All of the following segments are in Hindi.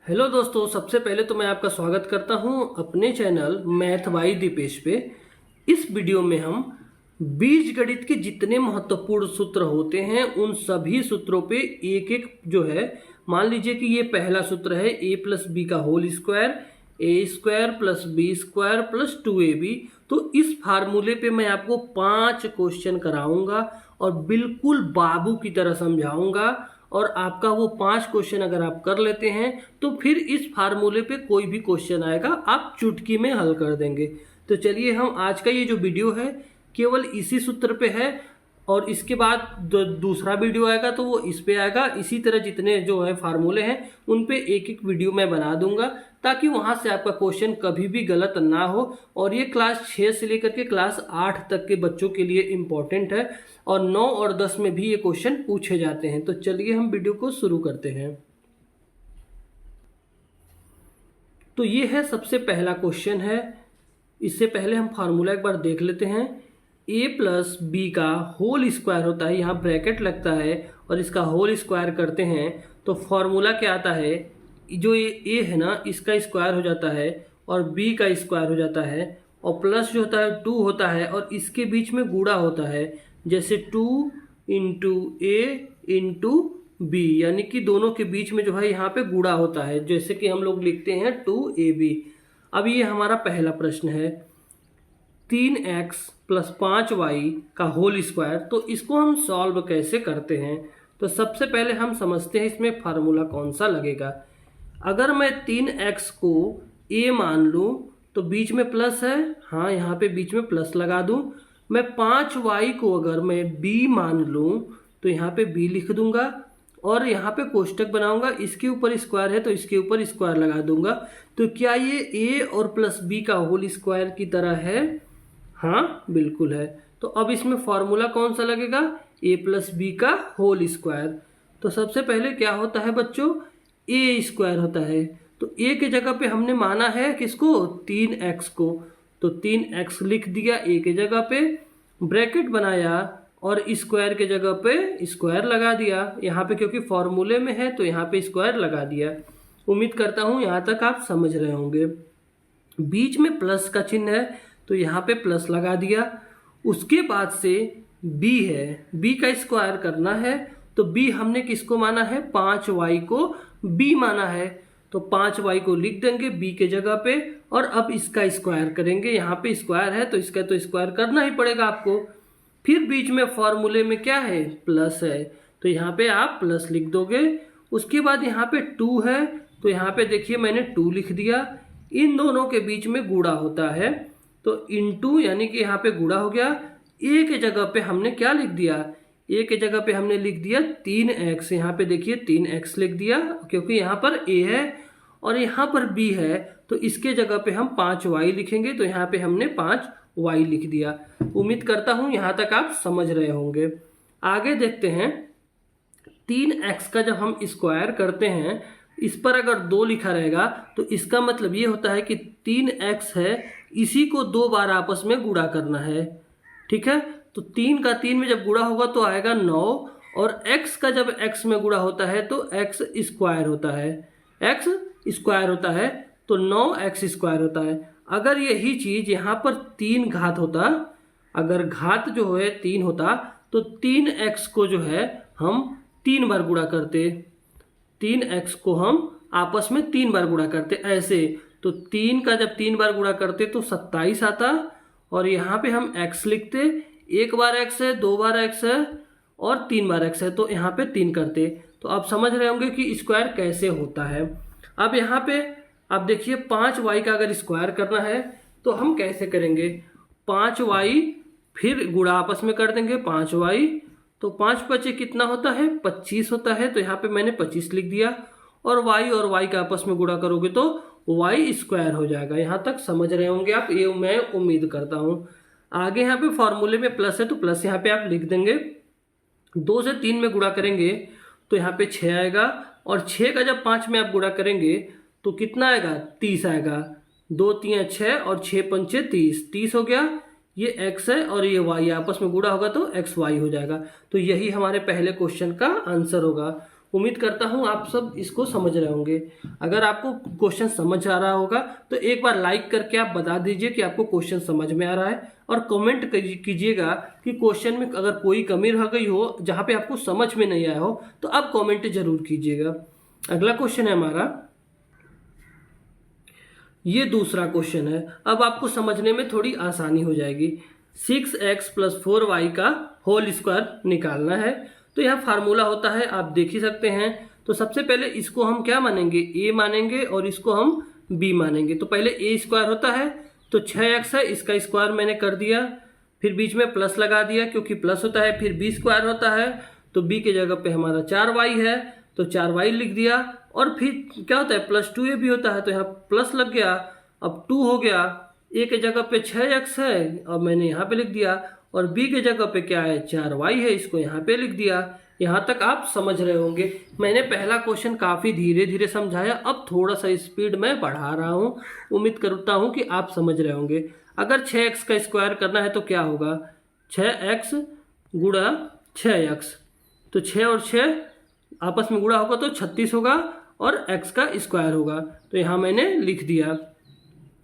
हेलो दोस्तों, सबसे पहले तो मैं आपका स्वागत करता हूं अपने चैनल मैथ बाई दीपेश पे। इस वीडियो में हम बीजगणित के जितने महत्वपूर्ण सूत्र होते हैं उन सभी सूत्रों पे एक एक जो है, मान लीजिए कि ये पहला सूत्र है a प्लस बी का whole square, a square plus b square plus 2ab। तो इस फार्मूले पे मैं आपको 5 क्वेश्चन कराऊंगा और बिल्कुल बाबू की तरह समझाऊंगा। और आपका वो 5 क्वेश्चन अगर आप कर लेते हैं तो फिर इस फार्मूले पे कोई भी क्वेश्चन आएगा आप चुटकी में हल कर देंगे। तो चलिए, हम आज का ये जो वीडियो है केवल इसी सूत्र पे है और इसके बाद दूसरा वीडियो आएगा तो वो इस पे आएगा। इसी तरह जितने जो है फार्मूले हैं उन पे एक एक वीडियो मैं बना दूंगा ताकि वहां से आपका क्वेश्चन कभी भी गलत ना हो। और ये क्लास 6 से लेकर के क्लास 8 तक के बच्चों के लिए इम्पोर्टेंट है और 9 और 10 में भी ये क्वेश्चन पूछे जाते हैं। तो चलिए हम वीडियो को शुरू करते हैं। तो ये है सबसे पहला क्वेश्चन है। इससे पहले हम फार्मूला एक बार देख लेते हैं। a प्लस बी का होल स्क्वायर होता है, यहाँ ब्रैकेट लगता है और इसका होल स्क्वायर करते हैं तो फॉर्मूला क्या आता है, जो ये a है ना इसका स्क्वायर हो जाता है और b का स्क्वायर हो जाता है और प्लस जो होता है 2 होता है और इसके बीच में गुणा होता है, जैसे 2 इंटू ए इंटू बी, यानी कि दोनों के बीच में जो है यहाँ पे गुणा होता है, जैसे कि हम लोग लिखते हैं 2ab। अब ये हमारा पहला प्रश्न है 3x प्लस 5y का होल स्क्वायर। तो इसको हम सॉल्व कैसे करते हैं, तो सबसे पहले हम समझते हैं इसमें फार्मूला कौन सा लगेगा। अगर मैं 3x को a मान लूँ तो बीच में प्लस है, हाँ यहाँ पे बीच में प्लस लगा दूँ। मैं 5y को अगर मैं b मान लूँ तो यहाँ पे b लिख दूंगा और यहाँ पे कोष्टक बनाऊंगा, इसके ऊपर स्क्वायर है तो इसके ऊपर स्क्वायर लगा दूंगा। तो क्या ये a और प्लस b का होल स्क्वायर की तरह है? हाँ बिल्कुल है। तो अब इसमें फॉर्मूला कौन सा लगेगा, a प्लस बी का होल स्क्वायर। तो सबसे पहले क्या होता है बच्चों, a स्क्वायर होता है। तो a के जगह पे हमने माना है किसको, 3x को, तो 3x लिख दिया a के जगह पे, ब्रैकेट बनाया और स्क्वायर के जगह पे स्क्वायर लगा दिया। यहाँ पे क्योंकि फॉर्मूले में है तो यहाँ पे स्क्वायर लगा दिया। उम्मीद करता हूँ यहाँ तक आप समझ रहे होंगे। बीच में प्लस का चिन्ह है तो यहाँ पे प्लस लगा दिया। उसके बाद से b है, b का स्क्वायर करना है तो b हमने किसको माना है, 5y को b माना है तो 5y को लिख देंगे b के जगह पे और अब इसका स्क्वायर करेंगे। यहाँ पे स्क्वायर है तो इसका तो स्क्वायर करना ही पड़ेगा आपको। फिर बीच में फॉर्मूले में क्या है, प्लस है तो यहाँ पे आप प्लस लिख दोगे। उसके बाद यहाँ पे 2 है तो यहाँ पे देखिए मैंने 2 लिख दिया। इन दोनों के बीच में गुणा होता है तो इनटू, यानी कि यहाँ पे गुणा हो गया। a के जगह पे हमने क्या लिख दिया, a के जगह पे हमने लिख दिया 3x। यहाँ पे देखिए 3x लिख दिया क्योंकि यहाँ पर a है और यहाँ पर b है तो इसके जगह पे हम 5y लिखेंगे तो यहाँ पे हमने 5y लिख दिया। उम्मीद करता हूँ यहाँ तक आप समझ रहे होंगे। आगे देखते हैं, 3x का जब हम स्क्वायर करते हैं इस पर अगर 2 लिखा रहेगा तो इसका मतलब ये होता है कि 3x है, इसी को 2 बार आपस में गुणा करना है। ठीक है, तो 3 का 3 में जब गुणा होगा तो आएगा 9 और x का जब x में गुणा होता है तो x स्क्वायर होता है, x स्क्वायर होता है तो 9x स्क्वायर होता है। अगर यही चीज यहाँ पर 3 घात होता, अगर घात जो है 3 होता तो 3x को जो है हम 3 बार गुणा करते, 3x को हम आपस में 3 बार गुणा करते ऐसे। तो 3 का जब 3 बार गुणा करते तो 27 आता और यहाँ पे हम x लिखते, एक बार x है, 2 बार x है और 3 बार x है तो यहाँ पे 3 करते। तो आप समझ रहे होंगे कि स्क्वायर कैसे होता है। अब यहाँ पे आप देखिए 5y का अगर स्क्वायर करना है तो हम कैसे करेंगे, 5y फिर गुणा आपस में कर देंगे 5y, तो 5 पचे कितना होता है, 25 होता है तो यहाँ पे मैंने 25 लिख दिया और y का आपस में गुणा करोगे तो y स्क्वायर हो जाएगा। यहाँ तक समझ रहे होंगे आप, ये मैं उम्मीद करता हूँ। आगे यहाँ पे फॉर्मूले में प्लस है तो प्लस यहाँ पे आप लिख देंगे। 2 से 3 में गुणा करेंगे तो यहाँ पे 6 आएगा और 6 का जब 5 में आप गुणा करेंगे तो कितना आएगा, 30 आएगा। 2 3 6 और 6 पंचे 30, 30 हो गया। ये x है और ये y आपस में गुणा होगा तो xy हो जाएगा। तो यही हमारे पहले क्वेश्चन का आंसर होगा। उम्मीद करता हूँ आप सब इसको समझ रहे होंगे। अगर आपको क्वेश्चन समझ आ रहा होगा तो एक बार लाइक करके आप बता दीजिए कि आपको क्वेश्चन समझ में आ रहा है, और कमेंट कीजिएगा कि क्वेश्चन में अगर कोई कमी रह गई हो, जहाँ पे आपको समझ में नहीं आया हो, तो आप कमेंट जरूर कीजिएगा। अगला क्वेश्चन है हमारा, ये दूसरा क्वेश्चन है। अब आपको समझने में थोड़ी आसानी हो जाएगी। 6x + 4y का होल स्क्वायर निकालना है। तो यह फार्मूला होता है, आप देख ही सकते हैं। तो सबसे पहले इसको हम क्या मानेंगे, a मानेंगे, और इसको हम b मानेंगे। तो पहले a स्क्वायर होता है, तो 6x है, इसका स्क्वायर मैंने कर दिया, फिर बीच में प्लस लगा दिया क्योंकि प्लस होता है। फिर b स्क्वायर होता है, तो b के जगह पे हमारा 4y है, तो 4y लिख दिया। और फिर क्या होता है, +2a भी होता है, तो यहाँ प्लस लग गया, अब 2 हो गया। a के जगह पे 6x है, अब मैंने यहाँ पे लिख दिया, और b के जगह पे क्या है, 4y है, इसको यहाँ पे लिख दिया। यहाँ तक आप समझ रहे होंगे। मैंने पहला क्वेश्चन काफ़ी धीरे धीरे समझाया, अब थोड़ा सा स्पीड में बढ़ा रहा हूँ। उम्मीद करता हूँ कि आप समझ रहे होंगे। अगर 6x का स्क्वायर करना है तो क्या होगा, 6x गुणा 6x, तो 6 और 6 आपस में गुणा होगा तो 36 होगा, और x का स्क्वायर होगा, तो यहाँ मैंने लिख दिया।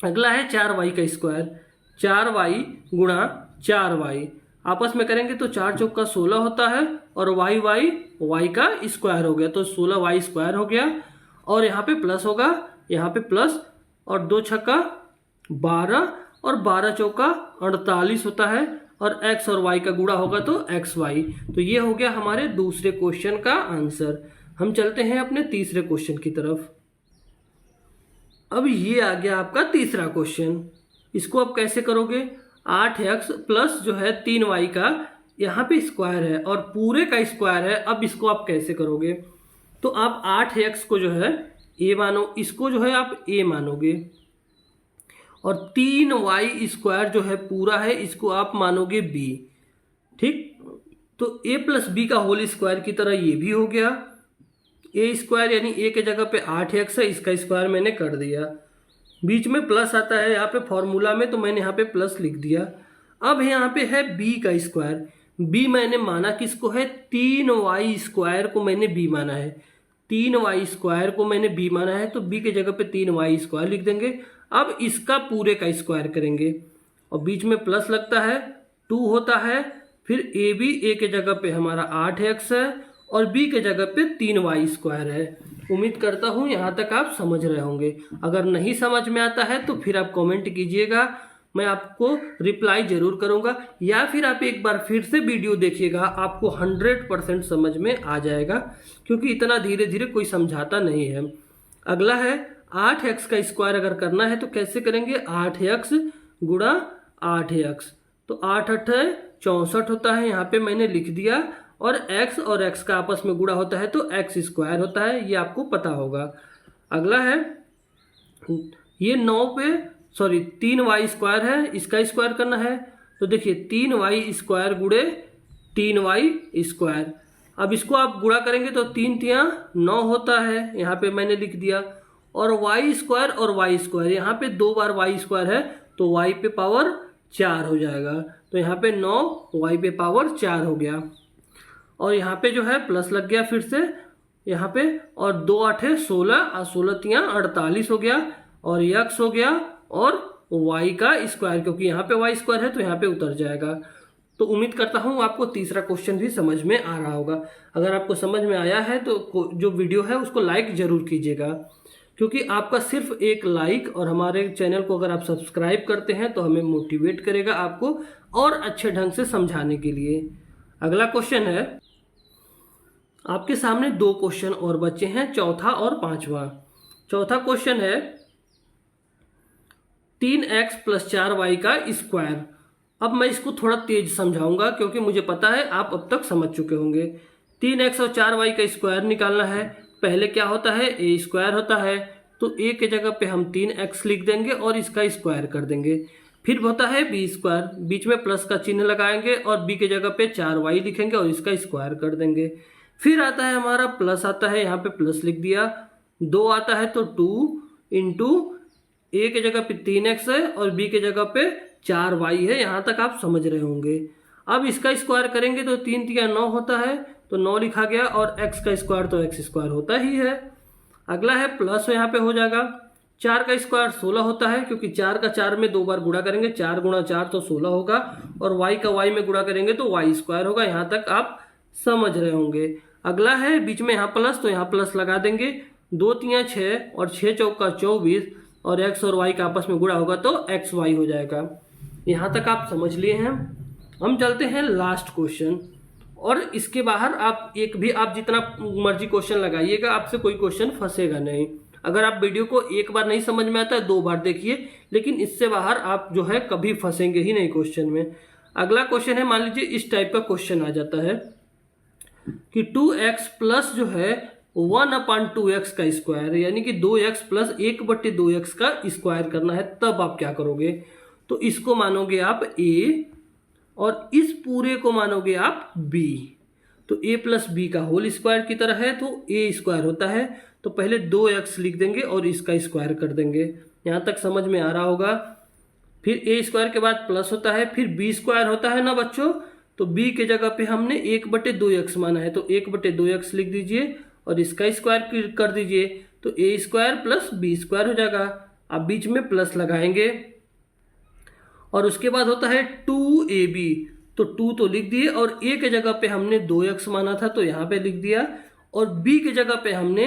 अगला है 4y का स्क्वायर, 4y गुणा 4y, आपस में करेंगे तो 4 चौका 16 होता है, और y का स्क्वायर हो गया, तो 16y स्क्वायर हो गया। और यहाँ पे प्लस होगा, यहाँ पे प्लस, और 2 छक्का 12, और 12 चौका 48 होता है, और x और y का गुणा होगा तो xy। तो ये हो गया हमारे दूसरे क्वेश्चन का आंसर। हम चलते हैं अपने तीसरे क्वेश्चन की तरफ। अब ये आ गया आपका तीसरा क्वेश्चन। इसको आप कैसे करोगे, 8x प्लस जो है 3y का यहाँ पे स्क्वायर है और पूरे का स्क्वायर है। अब इसको आप कैसे करोगे, तो आप 8x को जो है a मानो, इसको जो है आप a मानोगे, और 3y स्क्वायर जो है पूरा है, इसको आप मानोगे b। ठीक, तो a + b का होल स्क्वायर की तरह ये भी हो गया। a स्क्वायर यानी a के जगह पे 8x है, इसका स्क्वायर मैंने कर दिया। बीच में प्लस आता है यहाँ पे फॉर्मूला में, तो मैंने यहाँ पे प्लस लिख दिया। अब यहाँ पे है b का स्क्वायर, b मैंने माना किसको है, 3y स्क्वायर को मैंने b माना है, 3y स्क्वायर को मैंने b माना है, तो b के जगह पे 3y स्क्वायर लिख देंगे। अब इसका पूरे का स्क्वायर करेंगे, और बीच में प्लस लगता है, 2 होता है, फिर a के जगह पे हमारा 8x है, और b के जगह पे 3y स्क्वायर है। उम्मीद करता हूँ यहाँ तक आप समझ रहे होंगे। अगर नहीं समझ में आता है तो फिर आप कमेंट कीजिएगा, मैं आपको रिप्लाई जरूर करूँगा, या फिर आप एक बार फिर से वीडियो देखिएगा, आपको 100% समझ में आ जाएगा, क्योंकि इतना धीरे धीरे कोई समझाता नहीं है। अगला है 8x का स्क्वायर अगर करना है तो कैसे करेंगे, 8x गुणा 8x, तो 8 8 64 होता है, यहाँ पे मैंने लिख दिया। और x और x का आपस में गुणा होता है तो x स्क्वायर होता है, ये आपको पता होगा। अगला है ये 9 पे 3y स्क्वायर है, इसका स्क्वायर करना है, तो देखिए 3y स्क्वायर गुणे 3y स्क्वायर। अब इसको आप गुणा करेंगे तो 3 तियां 9 होता है, यहाँ पे मैंने लिख दिया। और y स्क्वायर और y स्क्वायर, यहाँ पे 2 बार y स्क्वायर है, तो y पे पावर 4 हो जाएगा, तो यहाँ पे 9 y पे पावर 4 हो गया। और यहाँ पे जो है प्लस लग गया फिर से यहाँ पे, और 2 8 16, और 16 तियां 48 हो गया, और x हो गया, और y का स्क्वायर, क्योंकि यहाँ पे y स्क्वायर है तो यहाँ पे उतर जाएगा। तो उम्मीद करता हूँ आपको तीसरा क्वेश्चन भी समझ में आ रहा होगा। अगर आपको समझ में आया है तो जो वीडियो है उसको लाइक जरूर कीजिएगा, क्योंकि आपका सिर्फ एक लाइक और हमारे चैनल को अगर आप सब्सक्राइब करते हैं तो हमें मोटिवेट करेगा आपको और अच्छे ढंग से समझाने के लिए। अगला क्वेश्चन है, आपके सामने 2 क्वेश्चन और बचे हैं, चौथा और पांचवा। चौथा क्वेश्चन है 3x + 4y का स्क्वायर। अब मैं इसको थोड़ा तेज समझाऊंगा, क्योंकि मुझे पता है आप अब तक समझ चुके होंगे। 3x और 4y का स्क्वायर निकालना है। पहले क्या होता है, a स्क्वायर होता है, तो a के जगह पे हम 3x लिख देंगे और इसका स्क्वायर कर देंगे। फिर होता है b स्क्वायर, बीच में प्लस का चिन्ह लगाएंगे और b के जगह पे 4y लिखेंगे और इसका स्क्वायर कर देंगे। फिर आता है हमारा प्लस आता है, यहाँ पे प्लस लिख दिया। 2 आता है तो 2 इंटू a के जगह पे 3x है और b के जगह पे 4y है। यहाँ तक आप समझ रहे होंगे। अब इसका स्क्वायर करेंगे तो 3 तिया 9 होता है, तो 9 लिखा गया, और x का स्क्वायर तो x स्क्वायर होता ही है। अगला है प्लस, यहाँ पे हो जाएगा 4 का स्क्वायर 16 होता है, क्योंकि 4 का 4 में 2 बार गुणा करेंगे, 4 गुणा 4 तो 16 होगा, और y का y में गुणा करेंगे तो y स्क्वायर होगा। यहाँ तक आप समझ रहे होंगे। अगला है बीच में यहाँ प्लस, तो यहाँ प्लस लगा देंगे, 2 3 6 और 6 चौका 24, और x और y का आपस में गुणा होगा तो x y हो जाएगा। यहाँ तक आप समझ लिए हैं। हम चलते हैं लास्ट क्वेश्चन, और इसके बाहर आप एक भी आप जितना मर्जी क्वेश्चन लगाइएगा, आपसे कोई क्वेश्चन फंसेगा नहीं। अगर आप वीडियो को एक बार नहीं समझ में आता है 2 बार देखिए, लेकिन इससे बाहर आप जो है कभी फंसेंगे ही नहीं क्वेश्चन में। अगला क्वेश्चन है, मान लीजिए इस टाइप का क्वेश्चन आ जाता है कि 2x प्लस जो है 1/2x का स्क्वायर, यानी कि 2x प्लस 1/2x का स्क्वायर करना है, तब आप क्या करोगे? तो इसको मानोगे आप a, और इस पूरे को मानोगे आप b। तो a प्लस बी का होल स्क्वायर की तरह है, तो a स्क्वायर होता है, तो पहले 2x लिख देंगे और इसका स्क्वायर कर देंगे। यहाँ तक समझ में आ रहा होगा। फिर a स्क्वायर के बाद प्लस होता है, फिर b स्क्वायर होता है ना बच्चों, तो b के जगह पे हमने 1/2x माना है, तो 1/2x लिख दीजिए और इसका स्क्वायर कर दीजिए, तो a square plus b square हो जाएगा। आप बीच में प्लस लगाएंगे, और उसके बाद होता है 2ab, तो 2 तो लिख दिए, और a के जगह पे हमने 2x माना था तो यहाँ पे लिख दिया, और b के जगह पे हमने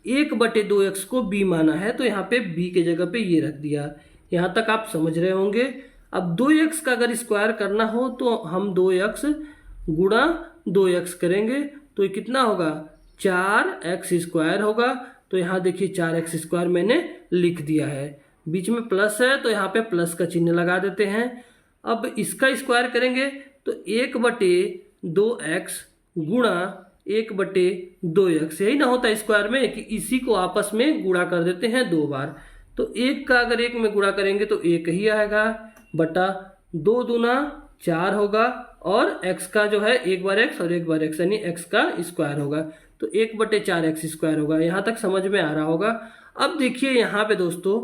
1/2x को b माना है, तो यहाँ पे b के जगह पे ये रख दिया। यहाँ तक आप समझ रहे होंगे। अब 2x का अगर स्क्वायर करना हो तो हम 2x गुणा 2x करेंगे, तो ये कितना होगा? 4x स्क्वायर होगा। तो यहाँ देखिए 4x स्क्वायर मैंने लिख दिया है, बीच में प्लस है तो यहाँ पे प्लस का चिन्ह लगा देते हैं। अब इसका स्क्वायर करेंगे तो 1/2x गुणा 1/2x, यही ना होता है स्क्वायर में, कि इसी को आपस में गुणा कर देते हैं 2 बार। तो 1 का अगर 1 में गुणा करेंगे तो 1 ही आएगा, बटा 2 दूना 4 होगा, और x का जो है 1 बार x और 1 बार x, यानी x का स्क्वायर होगा, तो 1/4x स्क्वायर होगा। यहाँ तक समझ में आ रहा होगा। अब देखिए यहाँ पे दोस्तों,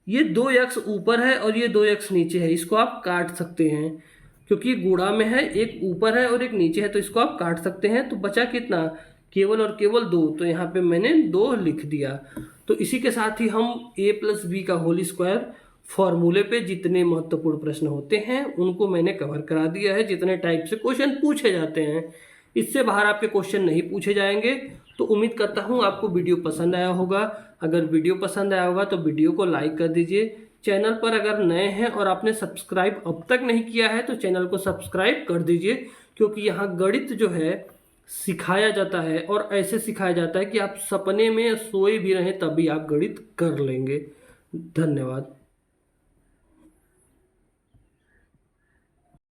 ये 2x ऊपर है और ये 2x नीचे है, इसको आप काट सकते हैं, क्योंकि गुणा में है, एक ऊपर है और एक नीचे है, तो इसको आप काट सकते हैं। तो बचा कितना? केवल और केवल 2, तो यहाँ पे मैंने 2 लिख दिया। तो इसी के साथ ही हम a प्लस बी का होल स्क्वायर फॉर्मूले पे जितने महत्वपूर्ण प्रश्न होते हैं उनको मैंने कवर करा दिया है, जितने टाइप से क्वेश्चन पूछे जाते हैं। इससे बाहर आपके क्वेश्चन नहीं पूछे जाएंगे। तो उम्मीद करता हूँ आपको वीडियो पसंद आया होगा। अगर वीडियो पसंद आया होगा तो वीडियो को लाइक कर दीजिए। चैनल पर अगर नए हैं और आपने सब्सक्राइब अब तक नहीं किया है तो चैनल को सब्सक्राइब कर दीजिए, क्योंकि यहाँ गणित जो है सिखाया जाता है, और ऐसे सिखाया जाता है कि आप सपने में सोए भी रहें तभी आप गणित कर लेंगे। धन्यवाद।